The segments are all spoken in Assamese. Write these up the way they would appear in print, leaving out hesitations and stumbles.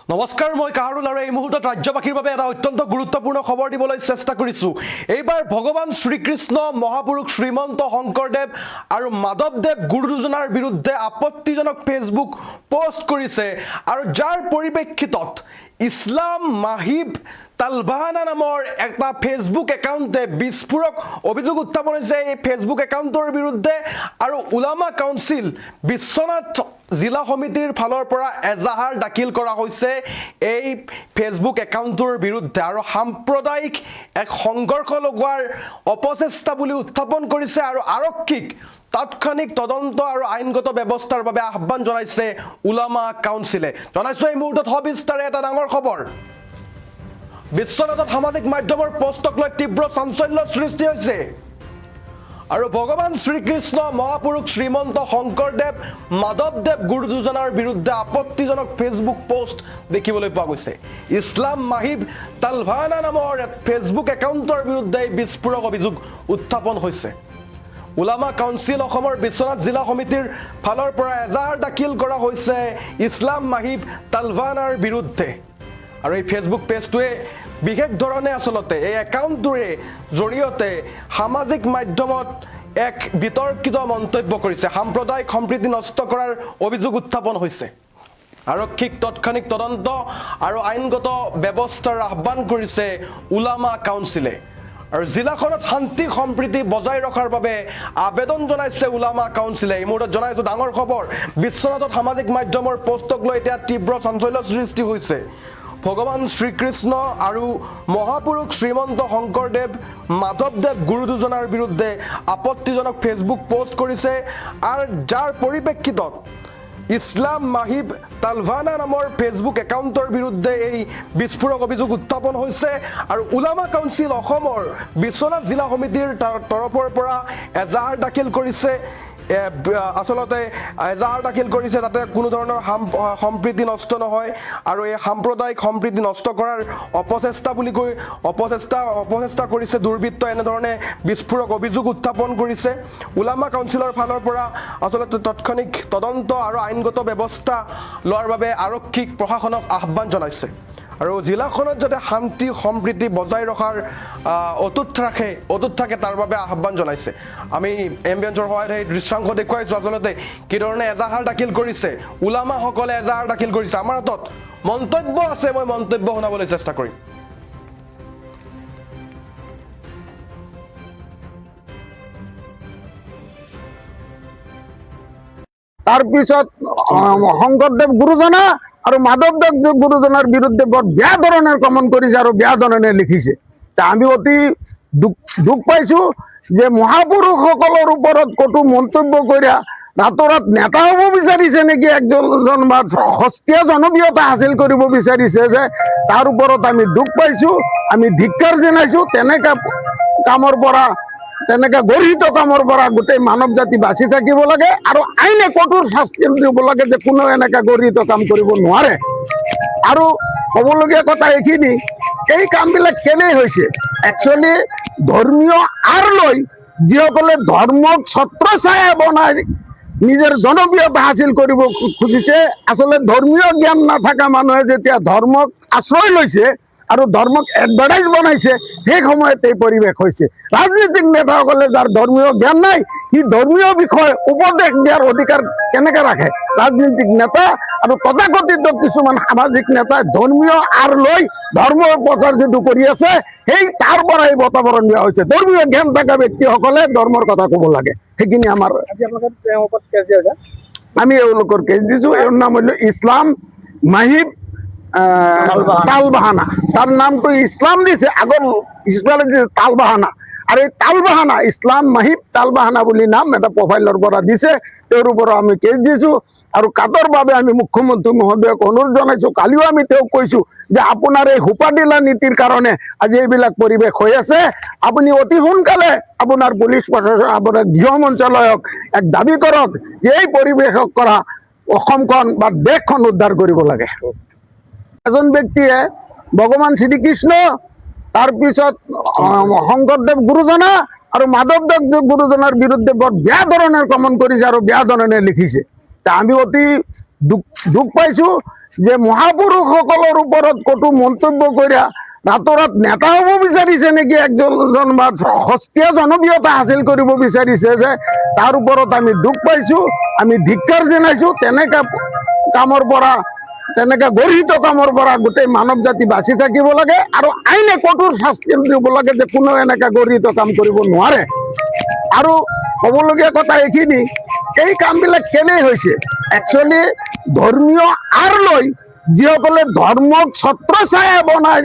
নমস্কাৰ, মই কাহাৰুল আৰু এই মুহূৰ্তত ৰাজ্যবাসীৰ বাবে এটা অত্যন্ত গুৰুত্বপূৰ্ণ খবৰ দিবলৈ চেষ্টা কৰিছোঁ। এইবাৰ ভগৱান শ্ৰীকৃষ্ণ, মহাপুৰুষ শ্ৰীমন্ত শংকৰদেৱ আৰু মাধৱদেৱ গুৰু দুজনাৰ বিৰুদ্ধে আপত্তিজনক ফেচবুক পোষ্ট কৰিছে আৰু যাৰ পৰিপ্ৰেক্ষিতত ইছলাম মাহিব তালবাহানা নামৰ এটা ফেচবুক একাউণ্টে বিস্ফোৰক অভিযোগ উত্থাপন হৈছে এই ফেচবুক একাউণ্টৰ বিৰুদ্ধে। আৰু উলামা কাউন্সিল বিশ্বনাথ জিলা সমিতিৰ ফালৰ পৰা এজাহাৰ দাখিল কৰা হৈছে এই ফেচবুক একাউণ্টৰ বিৰুদ্ধে আৰু সাম্প্ৰদায়িক এক সংঘৰ্ষ লগোৱাৰ অপচেষ্টা বুলি উত্থাপন কৰিছে আৰু আৰক্ষীক তাৎক্ষণিক তদন্ত আৰু আইনগত ব্যৱস্থাৰ বাবে আহ্বান জনাইছে উলামা কাউন্সিলে। জনাইছোঁ এই মুহূৰ্তত সবিস্তাৰে এটা ডাঙৰ খবৰ। বিশ্বনাথত সামাজিক মাধ্যমৰ পোষ্টক লৈ তীব্ৰ চাঞ্চল্যৰ সৃষ্টি হৈছে আৰু ভগৱান শ্ৰীকৃষ্ণ, মহাপুৰুষ শ্ৰীমন্ত শংকৰদেৱ, মাধৱদেৱ গুৰু দুজনাৰ বিৰুদ্ধে আপত্তিজনক ফেচবুক পোষ্ট দেখিবলৈ পোৱা গৈছে। ইছলাম মাহিব তালবাহানা নামৰ ফেচবুক একাউণ্টৰ বিৰুদ্ধে বিস্ফোৰক অভিযোগ উত্থাপন হৈছে। উলামা কাউন্সিল অসমৰ বিশ্বনাথ জিলা সমিতিৰ ফালৰ পৰা এজাহাৰ দাখিল কৰা হৈছে ইছলাম মাহিব তালবাহানাৰ বিৰুদ্ধে। আৰু এই ফেচবুক পেজটোৱে বিশেষ ধৰণে আচলতে এই একাউণ্টটোৰে জৰিয়তে সামাজিক মাধ্যমত এক বিতৰ্কিত মন্তব্য কৰিছে, সাম্প্ৰদায়িক সম্প্ৰীতি নষ্ট কৰাৰ অভিযোগ উত্থাপন হৈছে। আৰক্ষীক তৎক্ষণিক তদন্ত আৰু আইনগত ব্যৱস্থাৰ আহ্বান কৰিছে উলামা কাউন্সিলে আৰু জিলাখনত শান্তি সম্প্ৰীতি বজাই ৰখাৰ বাবে আবেদন জনাইছে উলামা কাউন্সিলে। এই মুহূৰ্তত জনাইছোঁ ডাঙৰ খবৰ। বিশ্বনাথত সামাজিক মাধ্যমৰ পোষ্টক লৈ এতিয়া তীব্ৰ চাঞ্চল্যৰ সৃষ্টি হৈছে। ভগৱান শ্ৰীকৃষ্ণ আৰু মহাপুৰুষ শ্ৰীমন্ত শংকৰদেৱ, মাধৱদেৱ গুৰু দুজনাৰ বিৰুদ্ধে আপত্তিজনক ফেচবুক পোষ্ট কৰিছে আৰু যাৰ পৰিপ্ৰেক্ষিতত ইছলাম মাহিব তালবাহানা নামৰ ফেচবুক একাউণ্টৰ বিৰুদ্ধে এই বিস্ফোৰক অভিযোগ উত্থাপন হৈছে আৰু উলামা কাউন্সিল অসমৰ বিশ্বনাথ জিলা সমিতিৰ তৰফৰ পৰা এজাহাৰ দাখিল কৰিছে। আচলতে এজাহাৰ দাখিল কৰিছে যাতে কোনো ধৰণৰ সম্প্ৰীতি নষ্ট নহয় আৰু এই সাম্প্ৰদায়িক সম্প্ৰীতি নষ্ট কৰাৰ অপচেষ্টা বুলি কৈ অপচেষ্টা কৰিছে দুৰ্বৃত্তই, এনেধৰণে বিস্ফোৰক অভিযোগ উত্থাপন কৰিছে। উলামা কাউন্সিলৰ ফালৰ পৰা আচলতে তাৎক্ষণিক তদন্ত আৰু আইনগত ব্যৱস্থা লোৱাৰ বাবে আৰক্ষীক প্ৰশাসনক আহ্বান জনাইছে আৰু জিলাখনত যাতে শান্তি সম্প্ৰীতি বজাই ৰখাৰ অটুট থাকে তাৰ বাবে আহ্বান জনাইছে। আমি এম্বিয়েঞ্চৰ সহায়ত সেই দৃশ্যাংশ দেখুৱাইছোঁ আচলতে কি ধৰণে এজাহাৰ দাখিল কৰিছে উলামাসকলে এজাহাৰ দাখিল কৰিছে। আমাৰ হাতত মন্তব্য আছে, মই মন্তব্য শুনাবলৈ চেষ্টা কৰিম। তাৰপিছত শংকৰদেৱ গুৰুজনা আৰু মাধৱদেৱ গুৰুজনাৰ বিৰুদ্ধে বৰ বেয়া ধৰণৰ কমন কৰিছে আৰু বেয়া ধৰণে লিখিছে। আমি অতি দুখ পাইছোঁ যে মহাপুৰুষসকলৰ ওপৰত কটু মন্তব্য কৰি ৰাতোৰাত নেতা হ'ব বিচাৰিছে নেকি, একজন সস্তীয়া জনপ্ৰিয়তা হাসিল কৰিব বিচাৰিছে, যে তাৰ ওপৰত আমি দুখ পাইছোঁ, আমি ধিক্কাৰ জনাইছোঁ। তেনেকা গৰিত কামৰ পৰা গোটেই মানৱ জাতি বাচি থাকিব লাগে আৰু আইনে কঠোৰ শাস্তি দিব লাগে যে কোনো এনেকা গৰিত কাম কৰিব নোৱাৰে। আৰু ক'বলগীয়া কথা এইখিনি, এই কামবিলাক কেনে হৈছে একচুৱেলি ধৰ্মীয় আঁৰ লৈ যিসকলে ধৰ্মক ছত্ৰছায়া বনাই নিজৰ জনপ্ৰিয়তা হাসিল কৰিব খুজিছে, আচলতে ধৰ্মীয় জ্ঞান নাথাকা মানুহে যেতিয়া ধৰ্মক আশ্ৰয় লৈছে আৰু ধৰ্মক এডভাৰটাইজ বনাইছে, সেই সময়ত এই পৰিৱেশ হৈছে। ৰাজনীতিক নেতাসকলে যাৰ ধৰ্মীয় জ্ঞান নাই, সি ধৰ্মীয় বিষয় উপদেশ দিয়াৰ অধিকাৰ কেনেকৈ ৰাখে? ৰাজনীতিক নেতা আৰু তথাকথিত কিছুমান সামাজিক নেতাই ধৰ্মীয় আঁৰ লৈ ধৰ্মৰ প্ৰচাৰ যিটো কৰি আছে, সেই তাৰ পৰা এই বাতাবৰণ দিয়া হৈছে। ধৰ্মীয় জ্ঞান থকা ব্যক্তিসকলে ধৰ্মৰ কথা ক'ব লাগে। সেইখিনি আমাৰ আমি এওঁলোকৰ কেছ দিছোঁ। এওঁৰ নাম হ'ল ইছলাম মাহিব তালবাহানা। তাৰ নামটো ইসলাম দিছে, আগৰ ইছলাম দিছে তালবাহানা, আৰু এই তালবাহানা ইছলাম মাহিব তালবাহানা বুলি নাম এটা প্ৰফাইলৰ পৰা দিছে। তেওঁৰ ওপৰত আমি কেছ দিছোঁ আৰু কাটৰভাৱে আমি মুখ্যমন্ত্ৰী মহোদয়ক অনুৰোধ জনাইছোঁ। কালিও আমি তেওঁক কৈছোঁ যে আপোনাৰ এই হোপাডিলা নীতিৰ কাৰণে আজি এইবিলাক পৰিৱেশ হৈ আছে। আপুনি অতি সোনকালে আপোনাৰ পুলিচ প্ৰশাসন, আপোনাৰ গৃহ মন্ত্ৰালয়ক এক দাবী কৰক যে এই পৰিৱেশক কৰা অসমখন বা দেশখন উদ্ধাৰ কৰিব লাগে। এজন ব্যক্তিয়ে ভগৱান শ্ৰীকৃষ্ণ, তাৰপিছত শংকৰদেৱ গুৰুজনা আৰু মাধৱদেৱ গুৰুজনাৰ বিৰুদ্ধে বৰ বেয়া ধৰণৰ কমন কৰিছে আৰু বেয়া ধৰণে লিখিছে। আমি অতি দুখ পাইছো যে মহাপুৰুষসকলৰ ওপৰত কটু মন্তব্য কৰি ৰাতোৰাত নেতা হ'ব বিচাৰিছে নেকি একজন বা সস্তীয়া জনপ্ৰিয়তা হাসিল কৰিব বিচাৰিছে যে তাৰ ওপৰত আমি দুখ পাইছো আমি ধিক্কাৰ জনাইছো তেনেকা কামৰ পৰা তেনেকা গৰিত কামৰ পৰা গোটেই মানৱ জাতি বাচি থাকিব লাগে আৰু আইনে কঠোৰ শাস্তি দিব লাগে যে কোনো এনেকা গৰিত কাম কৰিব নোৱাৰে আৰু ক'বলগীয়া কথা এইখিনি এই কামবিলাক কেনে হৈছে একচুৱেলি ধৰ্মীয় আৰ লৈ যিসকলে ধৰ্মক ছত্ৰছায়া বনাই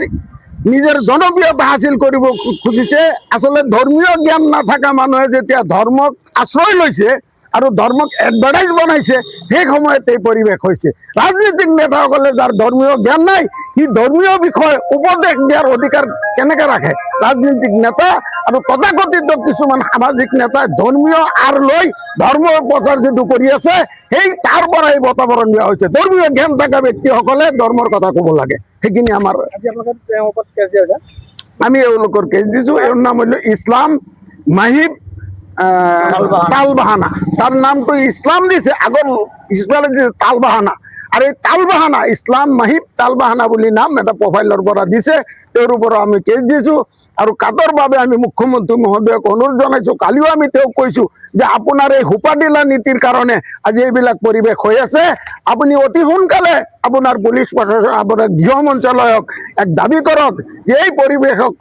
নিজৰ জনপ্ৰিয়তা হাসিল কৰিব খুজিছে আচলতে ধৰ্মীয় জ্ঞান নাথাকা মানুহে যেতিয়া ধৰ্মক আশ্ৰয় লৈছে আৰু ধৰ্মক এডভাৰটাইজ বনাইছে সেই সময়ত এই পৰিৱেশ হৈছে ৰাজনীতিক নেতাসকলে যাৰ ধৰ্মীয় জ্ঞান নাই সি ধৰ্মীয় বিষয় উপদেশ দিয়াৰ অধিকাৰ কেনেকৈ ৰাখে ৰাজনীতিক নেতা আৰু তথাকথিত কিছুমান সামাজিক নেতাই ধৰ্মীয় আৰ লৈ ধৰ্মৰ প্ৰচাৰ যিটো কৰি আছে সেই তাৰ পৰা এই বাতাবৰণ দিয়া হৈছে ধৰ্মীয় জ্ঞান থকা ব্যক্তিসকলে ধৰ্মৰ কথা ক'ব লাগে সেইখিনি আমাৰ আমি এওঁলোকৰ কেছ দিছোঁ এওঁৰ নাম হল ইছলাম মাহিব তালবাহানা তাৰ নামটো ইসলাম দিছে আগৰ ইছমাইলে দিছে তালবাহানা আৰু এই তালবাহানা ইছলাম মাহিব তালবাহানা বুলি নাম এটা প্ৰফাইলৰ পৰা দিছে তেওঁৰ ওপৰত আমি কেছ দিছোঁ আৰু কাটৰ বাবে আমি মুখ্যমন্ত্ৰী মহোদয়ক অনুৰোধ জনাইছোঁ কালিও আমি তেওঁক কৈছোঁ যে আপোনাৰ এই হোপাডিলা নীতিৰ কাৰণে আজি এইবিলাক পৰিৱেশ হৈ আছে আপুনি অতি সোনকালে আপোনাৰ পুলিচ প্ৰশাসন আপোনাৰ গৃহ মন্ত্ৰালয়ক এক দাবী কৰক যে এই পৰিৱেশক